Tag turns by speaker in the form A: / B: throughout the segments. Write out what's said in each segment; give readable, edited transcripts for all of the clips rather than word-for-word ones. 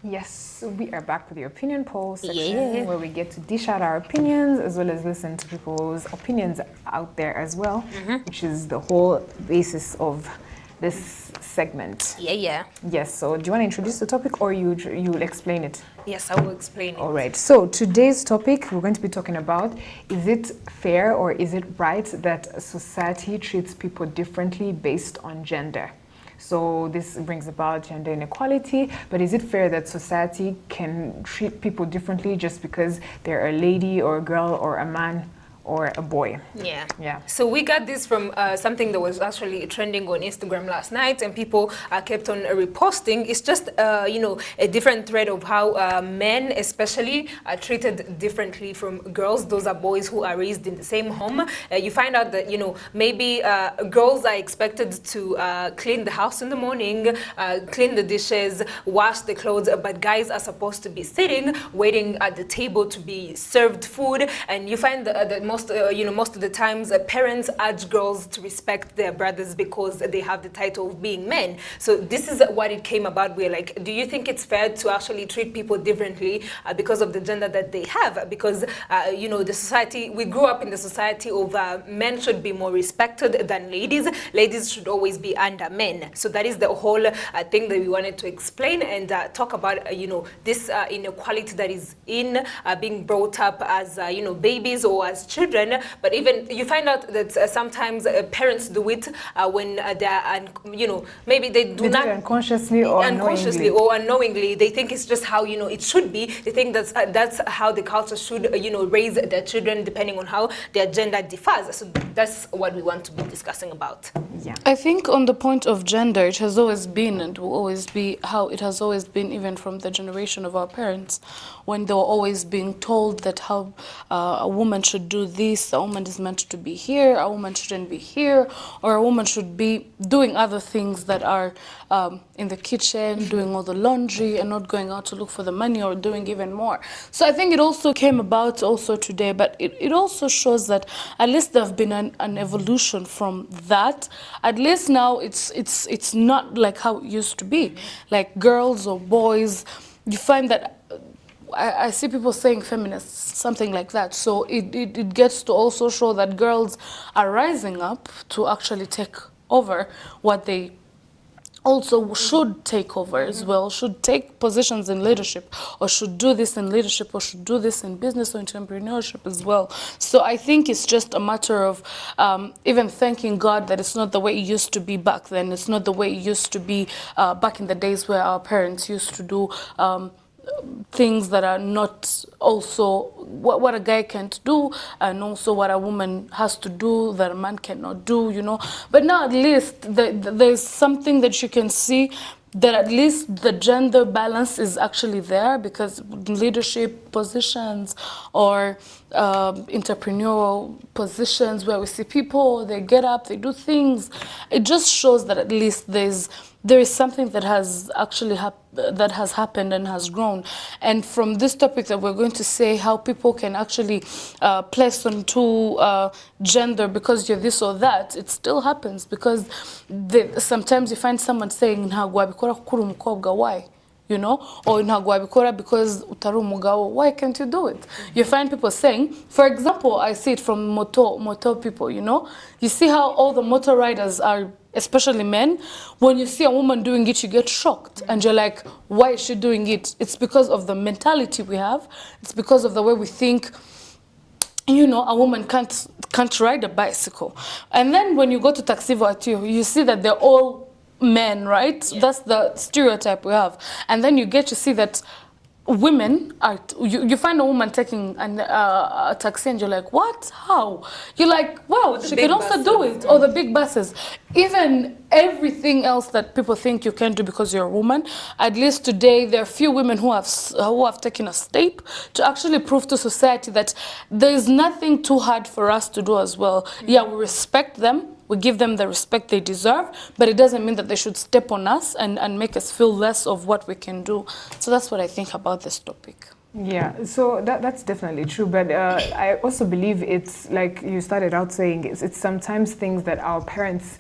A: Yes, we are back with the opinion poll section where we get to dish out our opinions as well as listen to people's opinions out there as well, which is the whole basis of this segment. Yes, so do you want to introduce the topic or you'll explain it?
B: Yes, I will explain it.
A: All right, so today's topic we're going to be talking about, is it fair or is it right that society treats people differently based on gender? So this brings about gender inequality, but is it fair that society can treat people differently just because they're a lady or a girl or a man or a boy?
B: Yeah. So we got this from something that was actually trending on Instagram last night, and people kept on reposting. It's just a different thread of how men especially are treated differently from girls. Those are boys who are raised in the same home. You find out that maybe girls are expected to clean the house in the morning, clean the dishes, wash the clothes, but guys are supposed to be sitting waiting at the table to be served food. And you find that most of the times parents urge girls to respect their brothers because they have the title of being men. So this is what it came about. We're like, do you think it's fair to actually treat people differently because of the gender that they have? Because the society, we grew up in the society of men should be more respected than ladies. Ladies should always be under men. So that is the whole thing that we wanted to explain and talk about this inequality that is in being brought up as babies or as children. But even you find out that sometimes parents do it when they are, maybe they do not
A: unconsciously or
B: unknowingly. They think it's just how it should be. They think that's how the culture should raise their children depending on how their gender differs. So that's what we want to be discussing about.
C: Yeah, I think on the point of gender, it has always been and will always be how it has always been, even from the generation of our parents, when they were always being told that how a woman should do this, a woman is meant to be here, a woman shouldn't be here, or a woman should be doing other things that are in the kitchen, doing all the laundry and not going out to look for the money or doing even more. So I think it also came about also today, but it also shows that at least there have been an evolution from that. At least now it's not like how it used to be, like girls or boys. You find that I see people saying feminists, something like that. So it gets to also show that girls are rising up to actually take over what they also should take over as well, should take positions in leadership, or should do this in leadership, or should do this in business or entrepreneurship as well. So I think it's just a matter of even thanking God that it's not the way it used to be back then. It's not the way it used to be back in the days where our parents used to do things that are not also what a guy can't do, and also what a woman has to do that a man cannot do, But now at least there's something that you can see, that at least the gender balance is actually there, because leadership positions or entrepreneurial positions where we see people, they get up, they do things, it just shows that at least there is something that has actually that has happened and has grown. And from this topic that we're going to say how people can actually place onto gender because you're this or that, it still happens, because sometimes you find someone saying ntabwo wabikora kuko uri umukobwa, why? Or ntabwo wabikora because utari umugabo, why can't you do it? You find people saying, for example, I see it from motor people, You see how all the motor riders are, especially men. When you see a woman doing it, you get shocked. And you're like, why is she doing it? It's because of the mentality we have. It's because of the way we think, a woman can't ride a bicycle. And then when you go to taxi voiture, you see that they're all men, right? Yeah. That's the stereotype we have. And then you get to see that women are, you find a woman taking a taxi and you're like, what? How? You're like, wow, she can also do it. Or the big buses. Even everything else that people think you can't do because you're a woman, at least today there are few women who have taken a step to actually prove to society that there is nothing too hard for us to do as well. Yeah, we respect them. We give them the respect they deserve, but it doesn't mean that they should step on us and make us feel less of what we can do. So that's what I think about this topic.
A: Yeah, so that's definitely true, but I also believe it's like you started out saying, it's sometimes things that our parents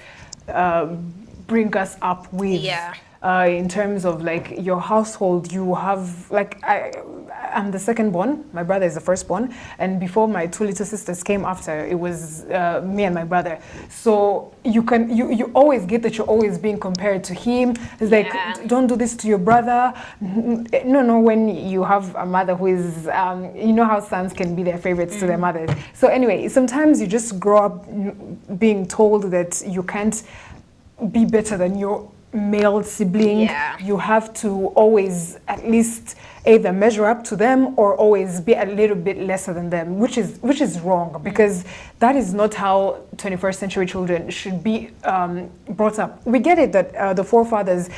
A: bring us up with.
B: Yeah.
A: In terms of like your household, you have like I'm the second born. My brother is the first born, and before my two little sisters came after, it was me and my brother. So you always get that you're always being compared to him. It's like, don't do this to your brother. No. When you have a mother who is, you know how sons can be their favorites to their mothers. So anyway, sometimes you just grow up being told that you can't be better than your male sibling. You have to always at least either measure up to them or always be a little bit lesser than them, which is wrong, because that is not how 21st century children should be brought up. We get it that the forefathers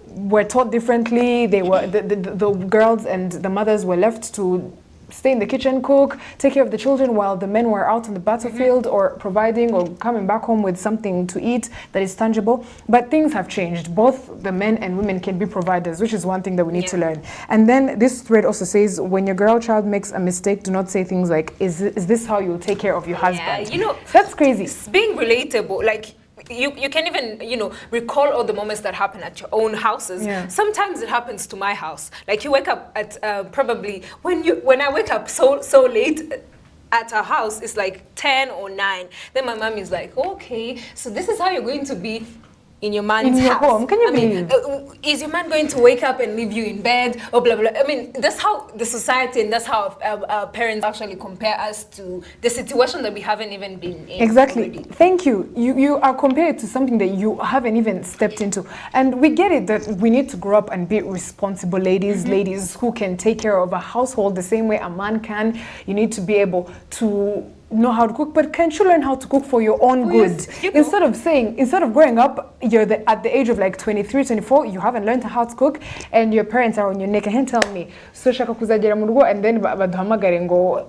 A: were taught differently. They were the girls and the mothers were left to stay in the kitchen, cook, take care of the children while the men were out on the battlefield or providing or coming back home with something to eat that is tangible. But things have changed. Both the men and women can be providers, which is one thing that we need to learn. And then this thread also says, when your girl child makes a mistake, do not say things like, is this how you'll take care of your husband?
B: You know,
A: that's crazy.
B: It's being relatable, like, you can even, you know, recall all the moments that happen at your own houses. Sometimes it happens to my house. Like, you wake up at probably when I wake up so late at our house, it's like 10 or 9. Then my mom is like, okay, so this is how you're going to be in your man's
A: in your
B: house.
A: home. Can you
B: believe? Is your man going to wake up and leave you in bed or blah blah? I mean, that's how the society and that's how our parents actually compare us to the situation that we haven't even been in.
A: Exactly.
B: Already.
A: Thank you. You are compared to something that you haven't even stepped into, and we get it that we need to grow up and be responsible ladies who can take care of a household the same way a man can. You need to be able to know how to cook, but can't you learn how to cook for your own good? Instead of growing up, you're at the age of like 23, 24, you haven't learned how to cook, and your parents are on your neck and tell me, so shaka kuzagera mu rugo, and then baduhamagare ngo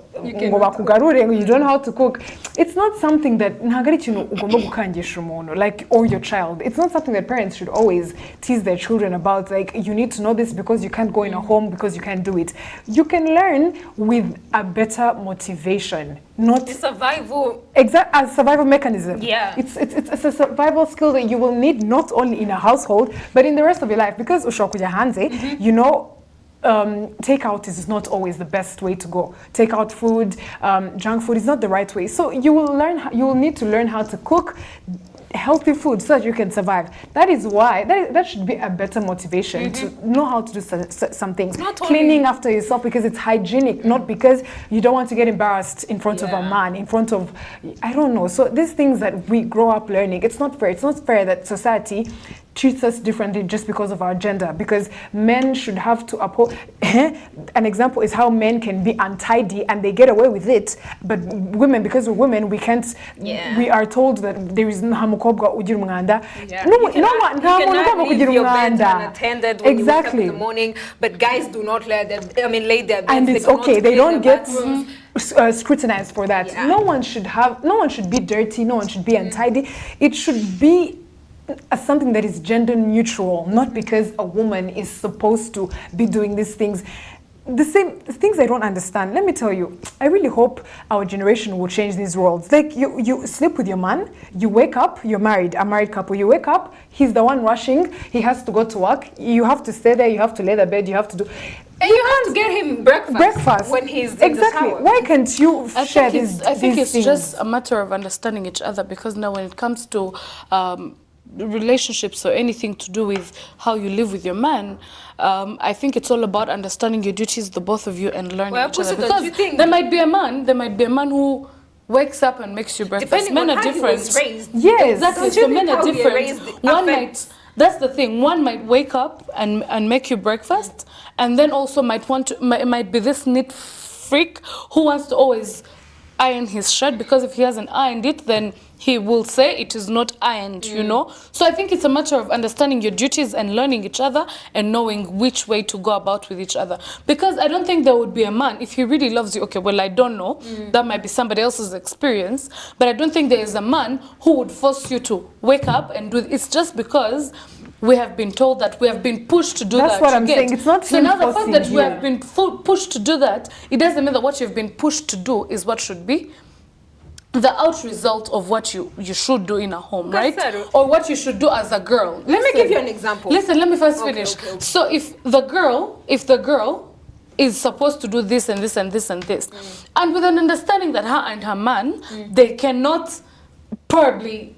A: bakugarure, you don't know how to cook. It's not something that ntagari ikintu ugomba gukangisha umuntu, like, or your child. It's not something that parents should always tease their children about, like, you need to know this because you can't go in a home because you can't do it. You can learn with a better motivation. Not
B: a survival.
A: A survival mechanism.
B: Yeah.
A: It's a survival skill that you will need not only in a household, but in the rest of your life. Because ushokuja hanze, you know, takeout is not always the best way to go. Takeout food, junk food is not the right way. So you will need to learn how to cook healthy food so that you can survive. That is why that should be a better motivation to know how to do some things. Cleaning after yourself because it's hygienic, not because you don't want to get embarrassed in front of a man, in front of, I don't know. So these things that we grow up learning, it's not fair. It's not fair that society treats us differently just because of our gender, because men should have to uphold. An example is how men can be untidy and they get away with it, but women, because we're women, we can't. We are told that there is no mukobwa ugira umwanda. No one ugomba kugira umwanda.
B: Unattended when you wake up in the morning, but guys do not lay their beds.
A: And it's okay. They don't get scrutinized for that. No one should be dirty. No one should be untidy. It should be something that is gender neutral, not because a woman is supposed to be doing these things. The same things I don't understand. Let me tell you, I really hope our generation will change these roles. Like, you sleep with your man, you wake up, you're married, a married couple, you wake up, he's the one rushing, he has to go to work, you have to stay there, you have to lay the bed, you have to do.
B: And you have to get him breakfast when he's in the shower.
A: Why can't you share these things?
C: I think it's just a matter of understanding each other, because now when it comes to relationships or anything to do with how you live with your man, I think it's all about understanding your duties, the both of you, and learning each other. Because there might be a man who wakes up and makes you breakfast.
B: Depending
C: men
B: on
C: are
B: how
C: different.
B: he was raised.
A: Yes,
C: exactly. So men are different. That's the thing. One might wake up and make you breakfast, and then also might be this neat freak who wants to always iron his shirt, because if he hasn't ironed it, then he will say it is not ironed, you know. So I think it's a matter of understanding your duties and learning each other and knowing which way to go about with each other. Because I don't think there would be a man, if he really loves you, okay, well, I don't know, that might be somebody else's experience, but I don't think there is a man who would force you to wake up and do it. It's just because we have been told that, we have been pushed to do that.
A: That's what I'm saying. It's not
C: so now the fact that we have been pushed to do that, it doesn't mean that what you've been pushed to do is what should be the out result of what you should do in a home, right?
B: Kasaro.
C: Or what you should do as a girl.
B: Let me give you an example.
C: Listen, let me first
B: Okay,
C: finish.
B: okay.
C: So if the girl is supposed to do this and this and this and this, and with an understanding that her and her man, they cannot probably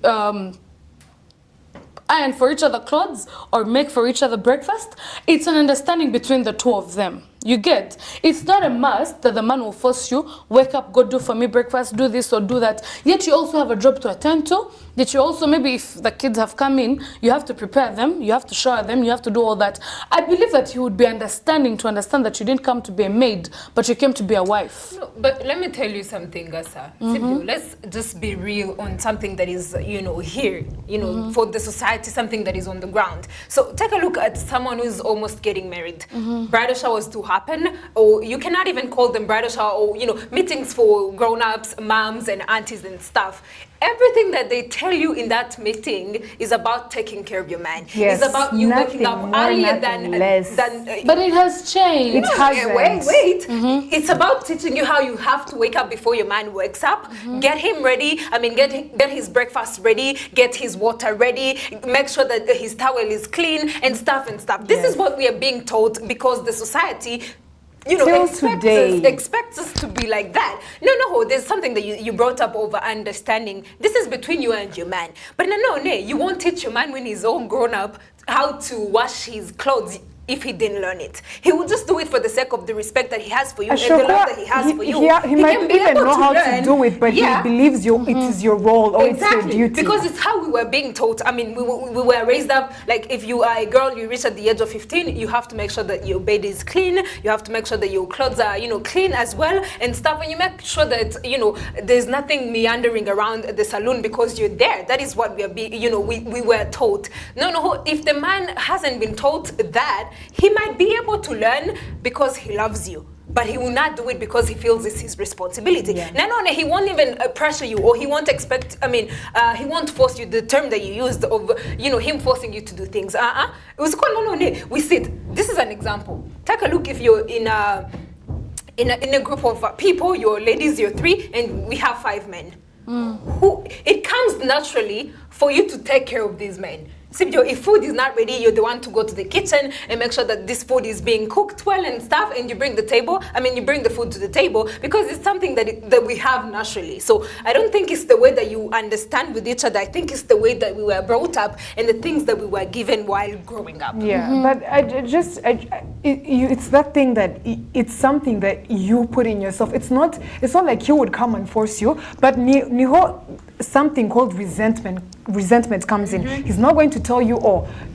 C: iron for each other clothes or make for each other breakfast, it's an understanding between the two of them. You get? It's not a must that the man will force you, wake up, go do for me breakfast, do this or do that. Yet you also have a job to attend to. Yet you also, maybe if the kids have come in, you have to prepare them, you have to shower them, you have to do all that. I believe that he would be understanding to understand that you didn't come to be a maid, but you came to be a wife.
B: No, but let me tell you something, Gasa. Sibyo, let's just be real on something that is, here, for the society, something that is on the ground. So take a look at someone who's almost getting married. Bridal showers to happen, or you cannot even call them bridal shower, or, meetings for grown-ups, moms and aunties and stuff. Everything that they tell you in that meeting is about taking care of your man.
A: Yes,
B: it's about you waking
A: nothing
B: up
A: more,
B: earlier
A: nothing
B: than
A: less.
C: But it has changed.
A: It hasn't.
B: Wait. It's about teaching you how you have to wake up before your man wakes up. Get him ready. Get his breakfast ready. Get his water ready. Make sure that his towel is clean and stuff. This is what we are being taught because the society expects us to be like that. No, there's something that you brought up over understanding. This is between you and your man. But no, you won't teach your man when he's all grown up how to wash his clothes if he didn't learn it. He will just do it for the sake of the respect that he has for you and the love that he has for you.
A: He might even know how to do it, but he believes it is your role or it's your duty.
B: Because it's how we were being taught. We were raised up, like if you are a girl, you reach at the age of 15, you have to make sure that your bed is clean, you have to make sure that your clothes are, clean as well and stuff, and you make sure that, there's nothing meandering around the saloon because you're there. That is what we are we were taught. No, if the man hasn't been taught that, he might be able to learn because he loves you, but he will not do it because he feels it's his responsibility. No, he won't even pressure you, or he won't expect, he won't force you, the term that you used of, him forcing you to do things. It was called, we sit. This is an example. Take a look if you're in a group of people, you're ladies, you're 3, and we have 5 men. It comes naturally for you to take care of these men. If food is not ready, you're the one to go to the kitchen and make sure that this food is being cooked well and stuff, and you bring the food to the table because it's something that we have naturally. So I don't think it's the way that you understand with each other. I think it's the way that we were brought up and the things that we were given while growing up.
A: Yeah, but it's that thing that it's something that you put in yourself. It's not like he would come and force you, but something called resentment comes in. He's not going to tell you,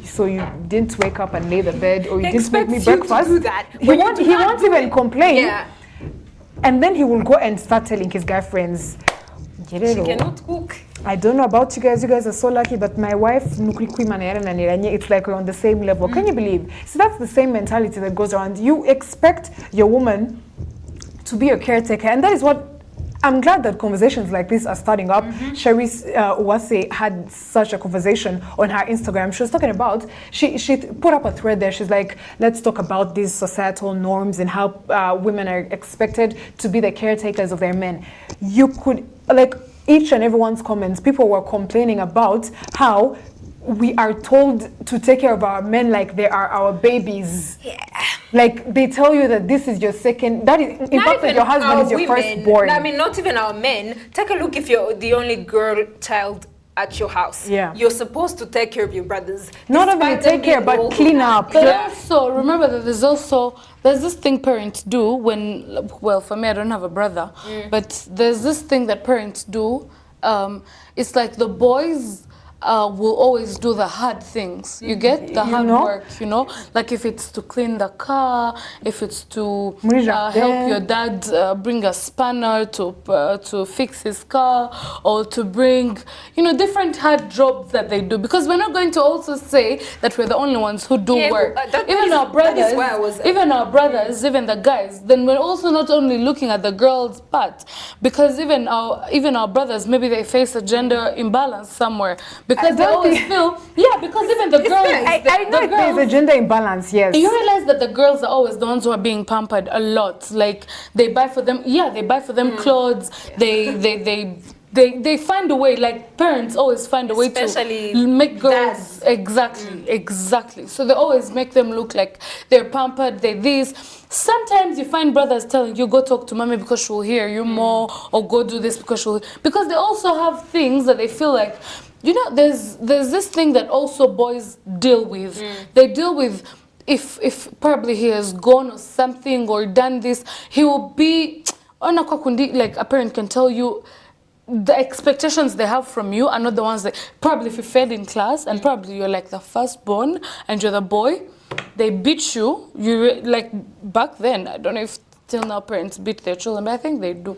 A: so you didn't wake up and lay the bed, or you didn't make me breakfast.
B: To do that.
A: He won't even complain. Yeah. And then he will go and start telling his guy friends,
B: she cannot cook.
A: I don't know about you guys are so lucky, but my wife, it's like we're on the same level. Can you believe? So that's the same mentality that goes around. You expect your woman to be a caretaker, and that is what I'm glad that conversations like this are starting up. Cherise Uwase had such a conversation on her Instagram. She was talking about, she put up a thread there. She's like, let's talk about these societal norms and how women are expected to be the caretakers of their men. You could, each and everyone's comments, people were complaining about how we are told to take care of our men like they are our babies. Yeah. Like they tell you that this is your second, that is, in fact, that your husband is your firstborn.
B: Not even our men. Take a look if you're the only girl child at your house.
A: Yeah.
B: You're supposed to take care of your brothers.
A: Not only take care, but clean up.
C: But also, remember that there's this thing parents do when, well, for me, I don't have a brother, but there's this thing that parents do. It's like the boys will always do the hard things. You get the hard work, like if it's to clean the car, if it's to help your dad bring a spanner to fix his car, or to bring, different hard jobs that they do. Because we're not going to also say that we're the only ones who do work. Even our brothers, even the guys, then we're also not only looking at the girls' part, because even our brothers, maybe they face a gender imbalance somewhere. Because they always feel, because even the girls...
A: I know there's a gender imbalance, yes.
C: You realize that the girls are always the ones who are being pampered a lot. Like, they buy for them clothes, they they find a way, like parents always find a way
B: Especially
C: to make girls
B: dads.
C: exactly. So they always make them look like they're pampered, they're this. Sometimes you find brothers telling you, go talk to mommy because she'll hear you more, or go do this because they also have things that they feel like, you know, there's this thing that also boys deal with. They deal with, if probably he has gone or something or done this, he will be like a parent can tell you the expectations they have from you are not the ones that, probably if you failed in class and probably you're like the firstborn and you're the boy, they beat you. Like back then, I don't know if till now parents beat their children, but I think they do.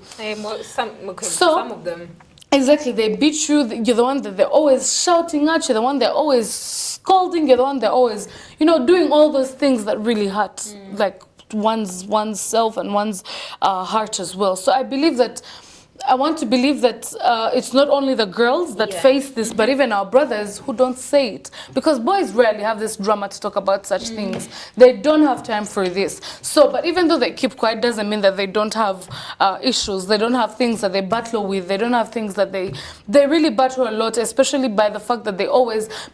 B: Some of them.
C: Exactly, they beat you. You're the one that they're always shouting at. You're the one they're always scolding. You're the one they're always, doing all those things that really hurt, like one's self and one's heart as well. So I want to believe that it's not only the girls that face this, but even our brothers who don't say it. Because boys rarely have this drama to talk about such things. They don't have time for this. So, but even though they keep quiet, doesn't mean that they don't have issues. They don't have things that they battle with. They don't have things that they really battle a lot, especially by the fact that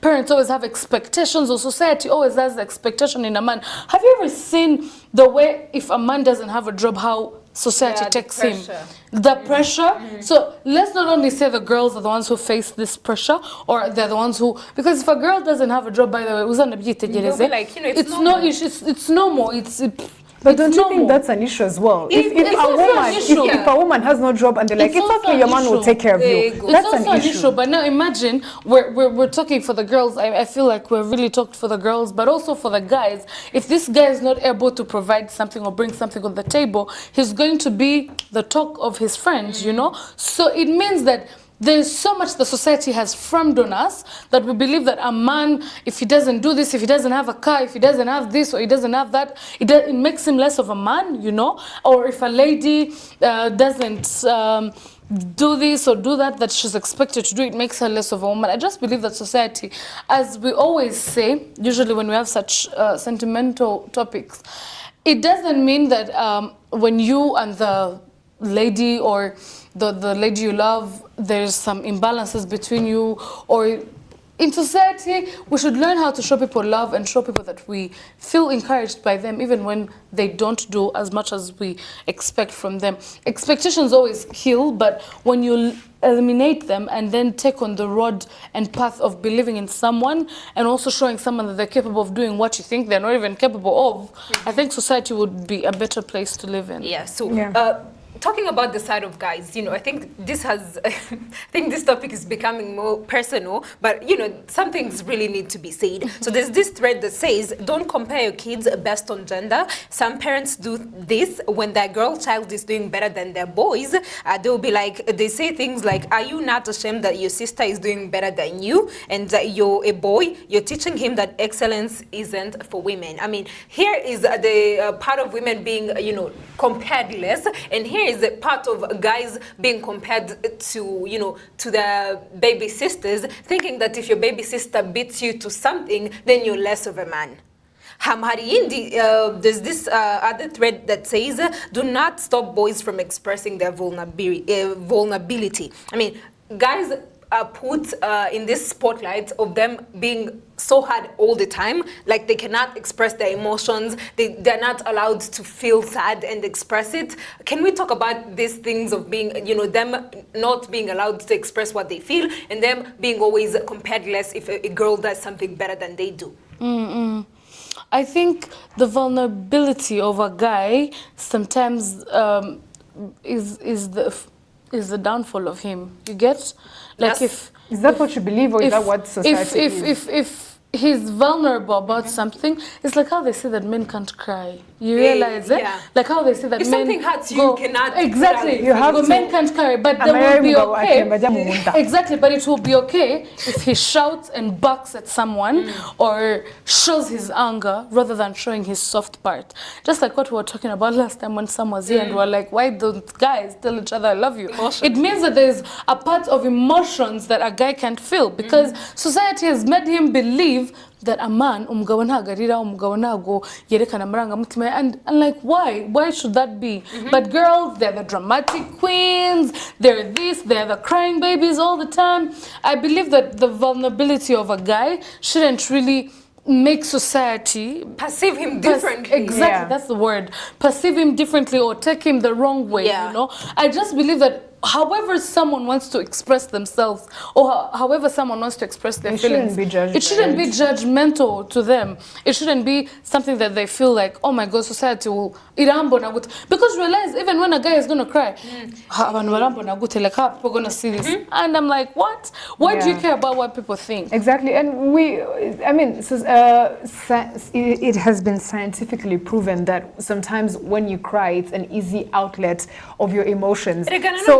C: parents always have expectations, or society always has the expectation in a man. Have you ever seen the way if a man doesn't have a job, how society takes him? The pressure. So let's not only say the girls are the ones who face this pressure, or they're the ones who, because if a girl doesn't have a job, by the way,
B: They'll be like,
C: it's no issue. It's normal.
A: But don't you think that's an issue as well? If a woman has no job and they're like, it's okay, your man will take care of you. That's
C: also an issue. But now imagine we're talking for the girls. I feel like we're really talked for the girls, but also for the guys. If this guy is not able to provide something or bring something on the table, he's going to be the talk of his friends, So it means that there's so much the society has framed on us that we believe that a man, if he doesn't do this, if he doesn't have a car, if he doesn't have this or he doesn't have that, it makes him less of a man, Or if a lady doesn't do this or do that she's expected to do, it makes her less of a woman. I just believe that society, as we always say, usually when we have such sentimental topics, it doesn't mean that when you and the lady or the lady you love, there's some imbalances between you, or in society, we should learn how to show people love and show people that we feel encouraged by them, even when they don't do as much as we expect from them. Expectations always heal, but when you eliminate them and then take on the road and path of believing in someone and also showing someone that they're capable of doing what you think they're not even capable of, I think society would be a better place to live in.
B: Yeah, so talking about the side of guys, I think this topic is becoming more personal, but some things really need to be said. So there's this thread that says, don't compare your kids based on gender. Some parents do this when their girl child is doing better than their boys. They'll be like, they say things like, are you not ashamed that your sister is doing better than you and that you're a boy? You're teaching him that excellence isn't for women. I mean, here is the part of women being, compared less, and here is a part of guys being compared to, to their baby sisters, thinking that if your baby sister beats you to something, then you're less of a man. There's this other thread that says, do not stop boys from expressing their vulnerability. I mean, guys are put in this spotlight of them being so hard all the time, like they cannot express their emotions, they're not allowed to feel sad and express it. Can we talk about these things of being, them not being allowed to express what they feel and them being always compared less if a girl does something better than they do?
C: I think the vulnerability of a guy sometimes is the downfall of him. You get? Like,
B: yes.
A: Is that what you believe, or is that what society is?
C: If he's vulnerable about something, it's like how they say that men can't cry. You realize it?
B: Yeah.
C: Like how they say that
B: if
C: men
B: something hurts you,
C: go,
B: cannot
C: exactly.
A: You have to.
C: Men can't cry, but they will be okay. Exactly, but it will be okay if he shouts and barks at someone or shows his anger rather than showing his soft part. Just like what we were talking about last time when Sam was here and we were like, why don't guys tell each other I love you? It means that there's a part of emotions that a guy can't feel because society has made him believe that a man umugabo ntago arira, umugabo ntago yerekana amarangamutima ye, and like why should that be? But girls, they're the dramatic queens, they're this, they're the crying babies all the time. I believe that the vulnerability of a guy shouldn't really make society
B: Perceive him differently.
C: Exactly,
A: Yeah.
C: that's the word. Perceive him differently or take him the wrong way,
B: Yeah.
C: you know? I just believe that however someone wants to express themselves or however someone wants to express their
A: It shouldn't
C: feelings,
A: be judged
C: it shouldn't
A: by
C: be judgmental to them. It shouldn't be something that they feel like, oh my God, society will irambona gute. Because realize even when a guy is gonna cry, abantu barambona gute, like how are people gonna see this? And I'm like, what? Why do you
A: Yeah.
C: care about what people think?
A: Exactly, and it has been scientifically proven that sometimes when you cry, it's an easy outlet of your emotions.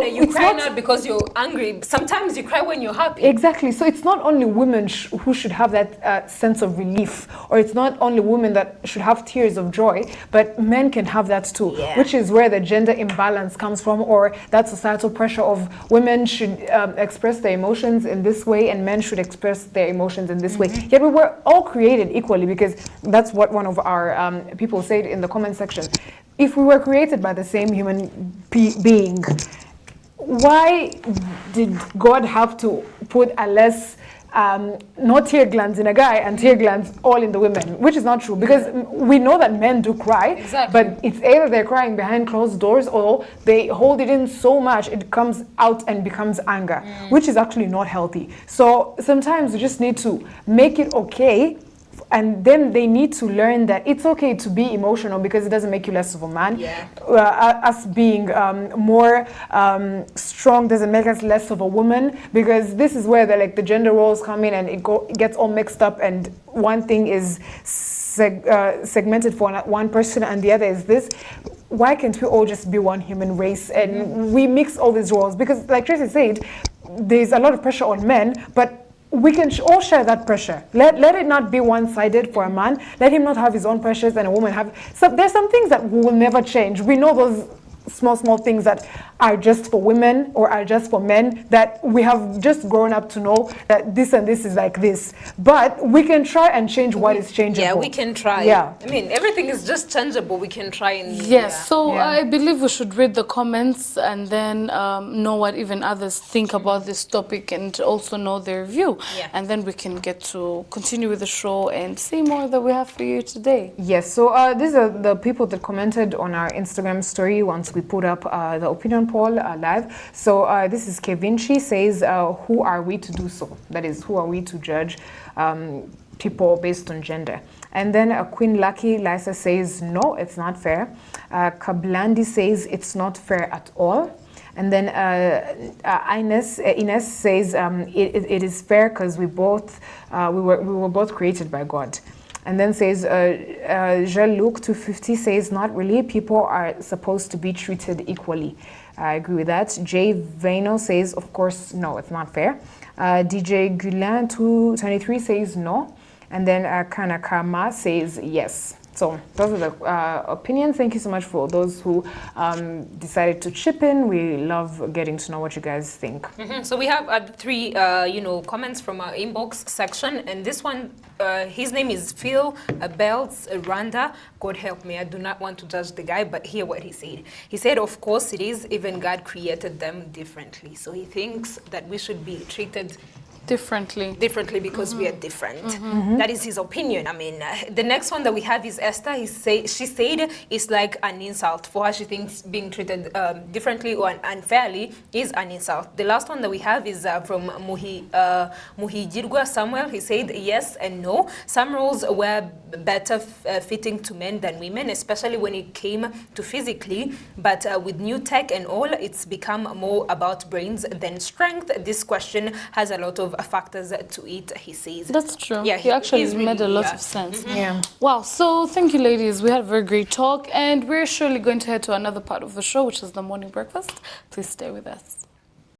B: You
A: it's
B: cry
A: not-
B: not because you're angry. Sometimes you cry when you're happy.
A: Exactly. So it's not only women who should have that sense of relief, or it's not only women that should have tears of joy, but men can have that too,
B: Yeah.
A: which is where the gender imbalance comes from, or that societal pressure of women should express their emotions in this way and men should express their emotions in this way. Yet we were all created equally, because that's what one of our people said in the comment section. If we were created by the same human being, why did God have to put a less no tear glands in a guy and tear glands all in the women, which is not true, because we know that men do cry,
B: Exactly.
A: but it's either they're crying behind closed doors or they hold it in so much it comes out and becomes anger, which is actually not healthy. So sometimes we just need to make it okay, and then they need to learn that it's okay to be emotional, because it doesn't make you less of a man.
B: Yeah.
A: Us being more strong doesn't make us less of a woman, because this is where the gender roles come in, and it gets all mixed up, and one thing is segmented for one person and the other is this. Why can't we all just be one human race and we mix all these roles? Because like Tracy said, there's a lot of pressure on men, but we can all share that pressure. Let it not be one-sided for a man. Let him not have his own pressures and a woman have. So there's some things that will never change. We know those small things that are just for women or are just for men, that we have just grown up to know that this and this is like this. But we can try and change what is changeable.
B: Yeah, we can try.
A: Yeah.
B: I mean, everything is just changeable. We can try and
C: Yes, so
A: Yeah.
C: I believe we should read the comments and then know what even others think about this topic and also know their view.
B: Yeah.
C: And then we can get to continue with the show and see more that we have for you today.
A: Yes, so these are the people that commented on our Instagram story once we put up the opinion poll live. So this is Kevinchi says, who are we to do so? That is, who are we to judge people based on gender? And then Queen Lucky Lisa says, no, it's not fair. Kablandi says, it's not fair at all. And then Ines says, it is fair because we were both created by God. And then says, Jean-Luc 250 says, not really, people are supposed to be treated equally. I agree with that. Jay Vano says, of course, no, it's not fair. DJ Gulin 223 says no. And then Kanakama says yes. So those are the opinions. Thank you so much for those who decided to chip in. We love getting to know what you guys think.
B: So we have three, comments from our inbox section, and this one, his name is Phil Belts Randa. God help me, I do not want to judge the guy, but hear what he said. He said, of course it is, even God created them differently. So he thinks that we should be treated differently because we are different. That is his opinion. I mean, the next one that we have is Esther. She said it's like an insult. For her, she thinks being treated differently or unfairly is an insult. The last one that we have is from Muhijirgwa Samuel. He said yes and no. Some roles were better fitting to men than women, especially when it came to physically. But with new tech and all, it's become more about brains than strength. This question has a lot of factors to it, he says.
C: That's true.
B: Yeah,
C: he actually
B: he's
C: made a
B: really,
C: lot of sense.
A: Yeah.
C: Wow, so thank you, ladies. We had a very great talk, and we're surely going to head to another part of the show, which is the morning breakfast. Please stay with us.